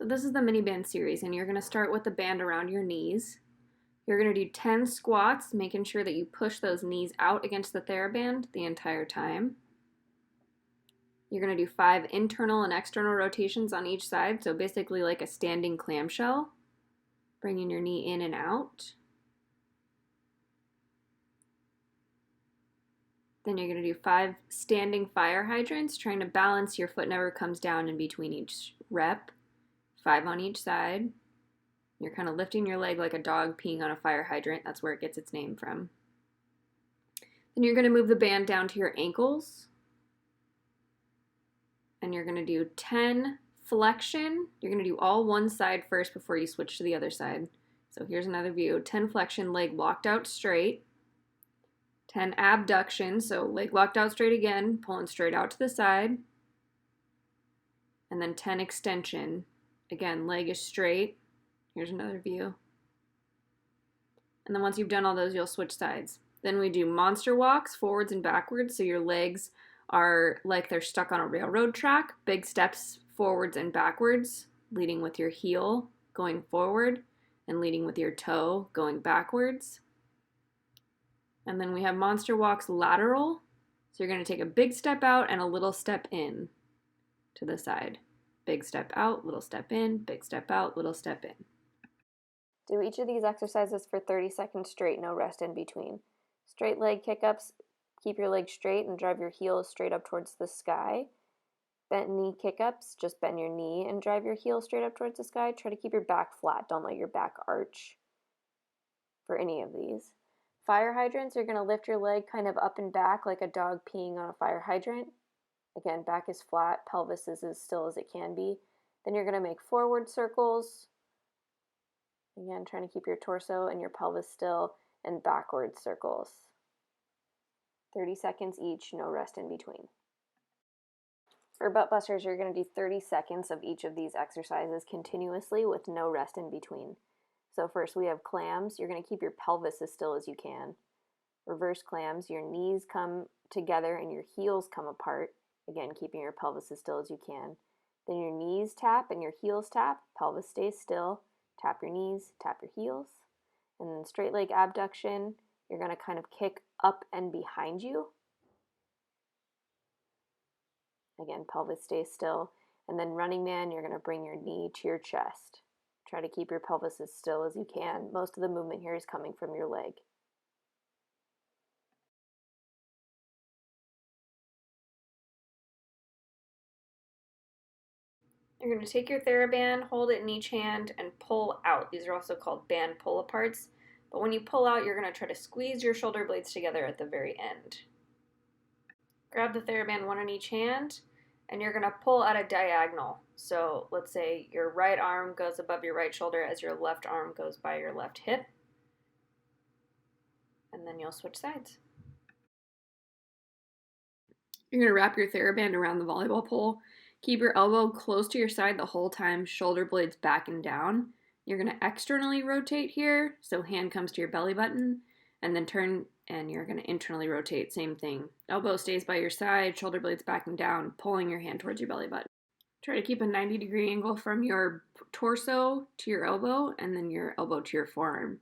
So this is the Miniband series, and you're going to start with the band around your knees. You're going to do 10 squats, making sure that you push those knees out against the THERABAND the entire time. You're going to do 5 internal and external rotations on each side, so basically like a standing clamshell, bringing your knee in and out. Then you're going to do 5 standing fire hydrants, trying to balance your foot never comes down in between each rep. 5 on each side. You're kind of lifting your leg like a dog peeing on a fire hydrant. That's where it gets its name from. Then you're going to move the band down to your ankles. And you're going to do 10 flexion. You're going to do all one side first before you switch to the other side. So here's another view. 10 flexion, leg locked out straight. 10 abduction, so leg locked out straight again, pulling straight out to the side. And then 10 extension. Again, leg is straight. Here's another view. And then once you've done all those, you'll switch sides. Then we do monster walks, forwards and backwards, so your legs are like they're stuck on a railroad track. Big steps forwards and backwards, leading with your heel going forward and leading with your toe going backwards. And then we have monster walks lateral. So you're going to take a big step out and a little step in to the side. Big step out, little step in, big step out, little step in. Do each of these exercises for 30 seconds straight, no rest in between. Straight leg kick-ups, keep your leg straight and drive your heels straight up towards the sky. Bent knee kick-ups, just bend your knee and drive your heel straight up towards the sky. Try to keep your back flat, don't let your back arch for any of these. Fire hydrants, you're going to lift your leg kind of up and back like a dog peeing on a fire hydrant. Again, back is flat, pelvis is as still as it can be. Then you're going to make forward circles. Again, trying to keep your torso and your pelvis still, and backward circles. 30 seconds each, no rest in between. For butt busters, you're going to do 30 seconds of each of these exercises continuously with no rest in between. So first we have clams. You're going to keep your pelvis as still as you can. Reverse clams, your knees come together and your heels come apart. Again, keeping your pelvis as still as you can. Then your knees tap and your heels tap. Pelvis stays still. Tap your knees, tap your heels. And then straight leg abduction, you're going to kind of kick up and behind you. Again, pelvis stays still. And then running man, you're going to bring your knee to your chest. Try to keep your pelvis as still as you can. Most of the movement here is coming from your leg. You're going to take your THERABAND, hold it in each hand, and pull out. These are also called band pull-aparts. But when you pull out, you're going to try to squeeze your shoulder blades together at the very end. Grab the THERABAND, one in each hand, and you're going to pull at a diagonal. So let's say your right arm goes above your right shoulder as your left arm goes by your left hip. And then you'll switch sides. You're going to wrap your THERABAND around the volleyball pole. Keep your elbow close to your side the whole time, shoulder blades back and down. You're going to externally rotate here, so hand comes to your belly button, and then turn, and you're going to internally rotate, same thing. Elbow stays by your side, shoulder blades back and down, pulling your hand towards your belly button. Try to keep a 90-degree angle from your torso to your elbow, and then your elbow to your forearm.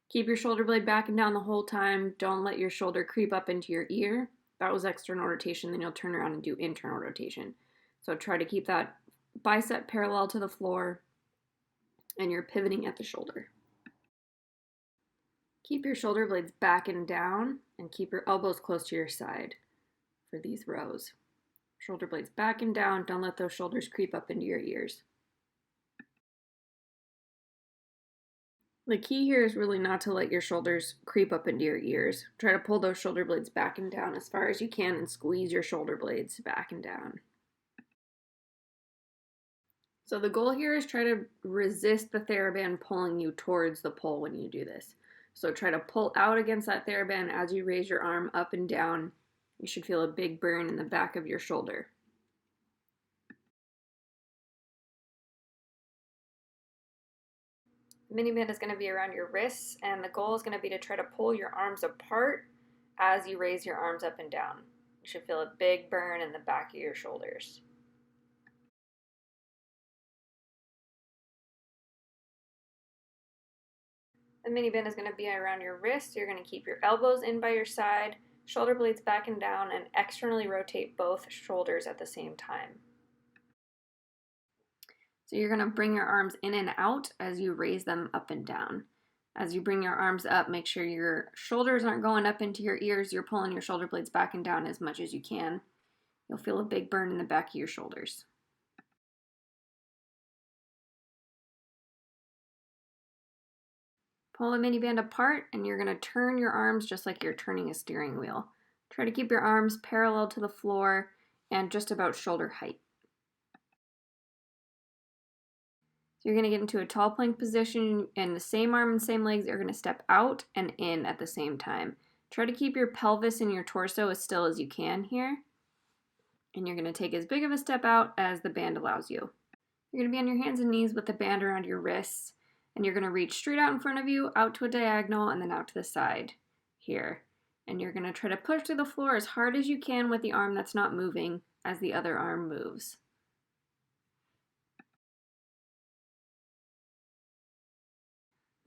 Keep your shoulder blade back and down the whole time. Don't let your shoulder creep up into your ear. That was external rotation, then you'll turn around and do internal rotation. So try to keep that bicep parallel to the floor, and you're pivoting at the shoulder. Keep your shoulder blades back and down, and keep your elbows close to your side for these rows. Shoulder blades back and down, don't let those shoulders creep up into your ears. The key here is really not to let your shoulders creep up into your ears. Try to pull those shoulder blades back and down as far as you can and squeeze your shoulder blades back and down. So the goal here is try to resist the THERABAND pulling you towards the pole when you do this. So try to pull out against that THERABAND as you raise your arm up and down. You should feel a big burn in the back of your shoulder. Miniband is going to be around your wrists, and the goal is going to be to try to pull your arms apart as you raise your arms up and down. You should feel a big burn in the back of your shoulders. The mini band is going to be around your wrist. You're going to keep your elbows in by your side, shoulder blades back and down, and externally rotate both shoulders at the same time. So you're going to bring your arms in and out as you raise them up and down. As you bring your arms up, make sure your shoulders aren't going up into your ears. You're pulling your shoulder blades back and down as much as you can. You'll feel a big burn in the back of your shoulders. Pull the mini band apart and you're going to turn your arms just like you're turning a steering wheel. Try to keep your arms parallel to the floor and just about shoulder height. So you're going to get into a tall plank position, and the same arm and same legs are going to step out and in at the same time. Try to keep your pelvis and your torso as still as you can here. And you're going to take as big of a step out as the band allows you. You're going to be on your hands and knees with the band around your wrists, and you're going to reach straight out in front of you, out to a diagonal, and then out to the side here. And you're going to try to push through the floor as hard as you can with the arm that's not moving as the other arm moves.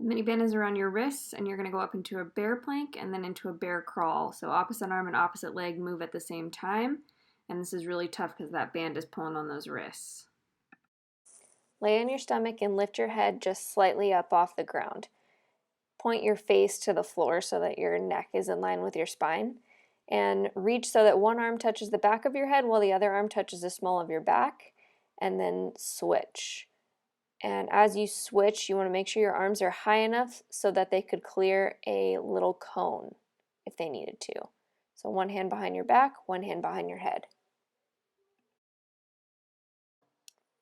The mini band is around your wrists, and you're going to go up into a bear plank and then into a bear crawl. So opposite arm and opposite leg move at the same time. And this is really tough because that band is pulling on those wrists. Lay on your stomach and lift your head just slightly up off the ground. Point your face to the floor so that your neck is in line with your spine. And reach so that one arm touches the back of your head while the other arm touches the small of your back. And then switch. And as you switch, you want to make sure your arms are high enough so that they could clear a little cone if they needed to. So one hand behind your back, one hand behind your head.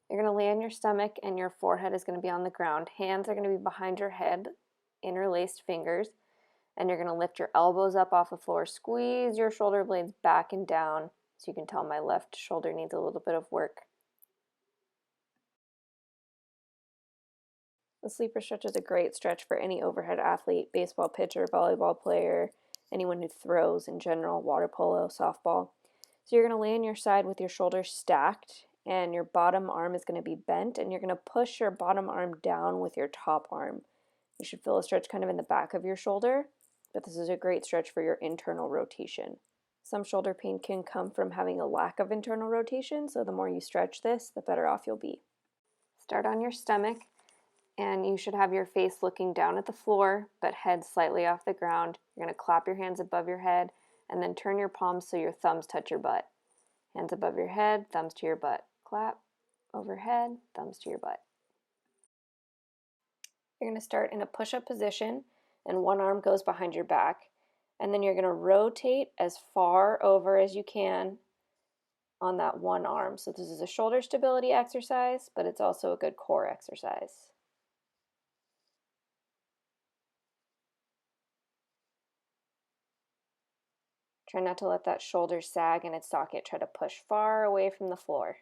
You're going to lay on your stomach and your forehead is going to be on the ground. Hands are going to be behind your head, interlaced fingers. And you're going to lift your elbows up off the floor. Squeeze your shoulder blades back and down. So you can tell my left shoulder needs a little bit of work. The sleeper stretch is a great stretch for any overhead athlete, baseball pitcher, volleyball player, anyone who throws in general, water polo, softball. So you're going to lay on your side with your shoulders stacked, and your bottom arm is going to be bent, and you're going to push your bottom arm down with your top arm. You should feel a stretch kind of in the back of your shoulder, but this is a great stretch for your internal rotation. Some shoulder pain can come from having a lack of internal rotation, so the more you stretch this, the better off you'll be. Start on your stomach. And you should have your face looking down at the floor, but head slightly off the ground. You're going to clap your hands above your head, and then turn your palms so your thumbs touch your butt. Hands above your head, thumbs to your butt. Clap, overhead, thumbs to your butt. You're going to start in a push-up position, and one arm goes behind your back. And then you're going to rotate as far over as you can on that one arm. So this is a shoulder stability exercise, but it's also a good core exercise. Try not to let that shoulder sag in its socket. Try to push far away from the floor.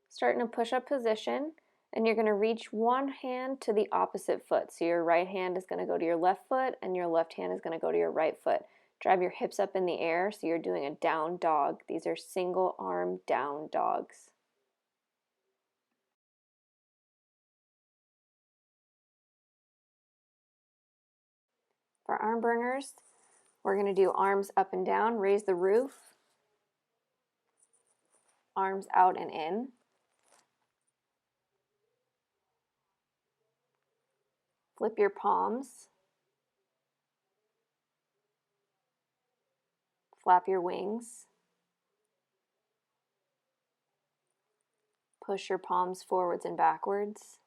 Start in a push-up position, and you're going to reach one hand to the opposite foot. So your right hand is going to go to your left foot, and your left hand is going to go to your right foot. Drive your hips up in the air, so you're doing a down dog. These are single arm down dogs. For arm burners, we're going to do arms up and down, raise the roof, arms out and in, flip your palms, flap your wings, push your palms forwards and backwards,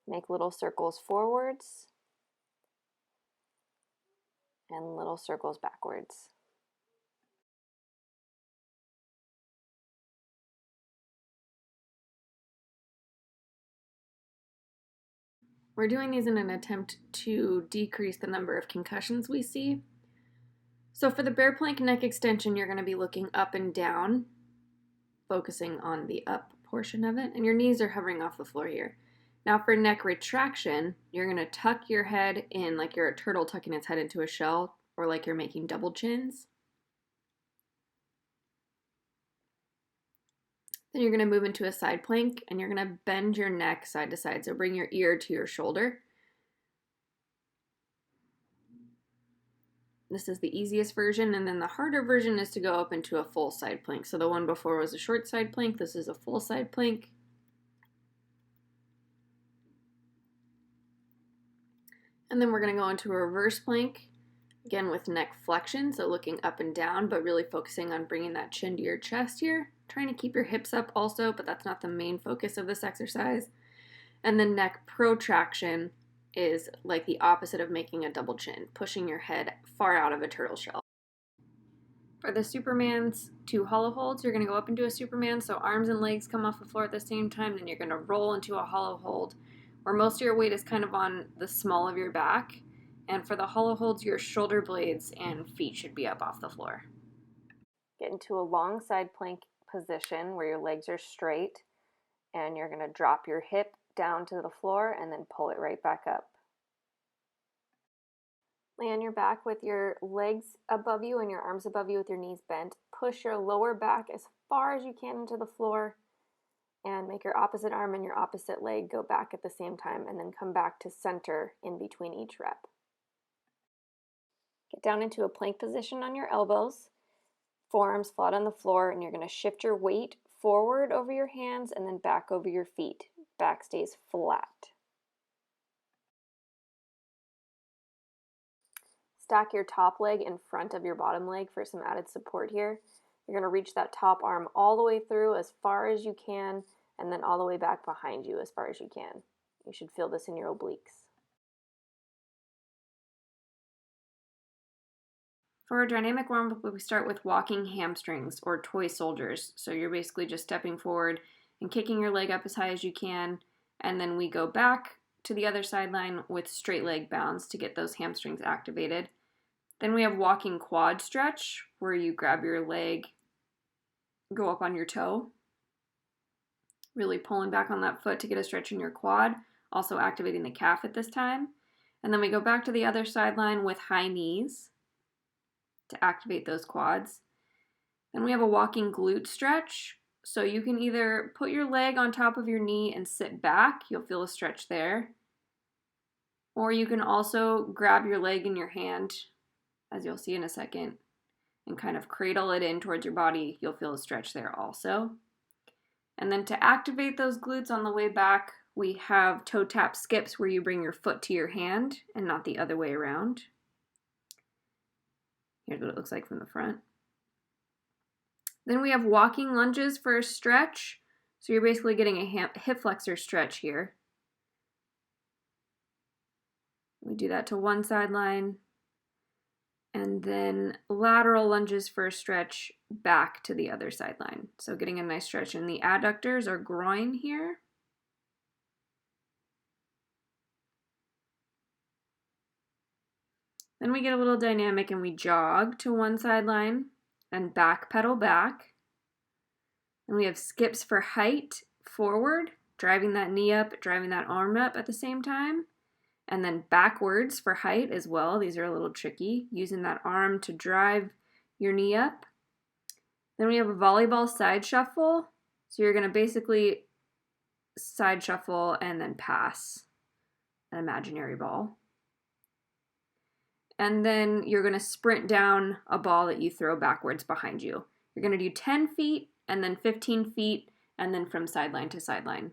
make little circles forwards, and little circles backwards. We're doing these in an attempt to decrease the number of concussions we see. So for the bear plank neck extension, you're going to be looking up and down, focusing on the up portion of it, and your knees are hovering off the floor here. Now for neck retraction, you're going to tuck your head in like you're a turtle tucking its head into a shell, or like you're making double chins. Then you're going to move into a side plank and you're going to bend your neck side to side. So bring your ear to your shoulder. This is the easiest version, and then the harder version is to go up into a full side plank. So the one before was a short side plank. This is a full side plank. And then we're going to go into a reverse plank, again with neck flexion, so looking up and down, but really focusing on bringing that chin to your chest here. Trying to keep your hips up also, but that's not the main focus of this exercise. And then neck protraction is like the opposite of making a double chin, pushing your head far out of a turtle shell. For the Superman's 2 hollow holds, you're going to go up into a Superman, so arms and legs come off the floor at the same time, then you're going to roll into a hollow hold, where most of your weight is kind of on the small of your back, and for the hollow holds, your shoulder blades and feet should be up off the floor. Get into a long side plank position where your legs are straight, and you're going to drop your hip down to the floor and then pull it right back up. Lay on your back with your legs above you and your arms above you with your knees bent. Push your lower back as far as you can into the floor and make your opposite arm and your opposite leg go back at the same time, and then come back to center in between each rep. Get down into a plank position on your elbows, forearms flat on the floor, and you're going to shift your weight forward over your hands and then back over your feet. Back stays flat. Stack your top leg in front of your bottom leg for some added support here. You're going to reach that top arm all the way through as far as you can, and then all the way back behind you as far as you can. You should feel this in your obliques. For our dynamic warm-up, we start with walking hamstrings or toy soldiers. So you're basically just stepping forward and kicking your leg up as high as you can, and then we go back to the other sideline with straight leg bounds to get those hamstrings activated. Then we have walking quad stretch, where you grab your leg, go up on your toe, really pulling back on that foot to get a stretch in your quad, also activating the calf at this time. And then we go back to the other sideline with high knees to activate those quads. Then we have a walking glute stretch. So you can either put your leg on top of your knee and sit back, you'll feel a stretch there. Or you can also grab your leg in your hand, as you'll see in a second, and kind of cradle it in towards your body. You'll feel a stretch there also. And then to activate those glutes on the way back, we have toe tap skips where you bring your foot to your hand and not the other way around. Here's what it looks like from the front. Then we have walking lunges for a stretch. So you're basically getting a hip flexor stretch here. We do that to one sideline. And then lateral lunges for a stretch back to the other sideline. So getting a nice stretch in the adductors or groin here. Then we get a little dynamic and we jog to one sideline and back pedal back. And we have skips for height forward, driving that knee up, driving that arm up at the same time. And then backwards for height as well. These are a little tricky, using that arm to drive your knee up. Then we have a volleyball side shuffle. So you're going to basically side shuffle and then pass an imaginary ball. And then you're going to sprint down a ball that you throw backwards behind you. You're going to do 10 feet and then 15 feet and then from sideline to sideline.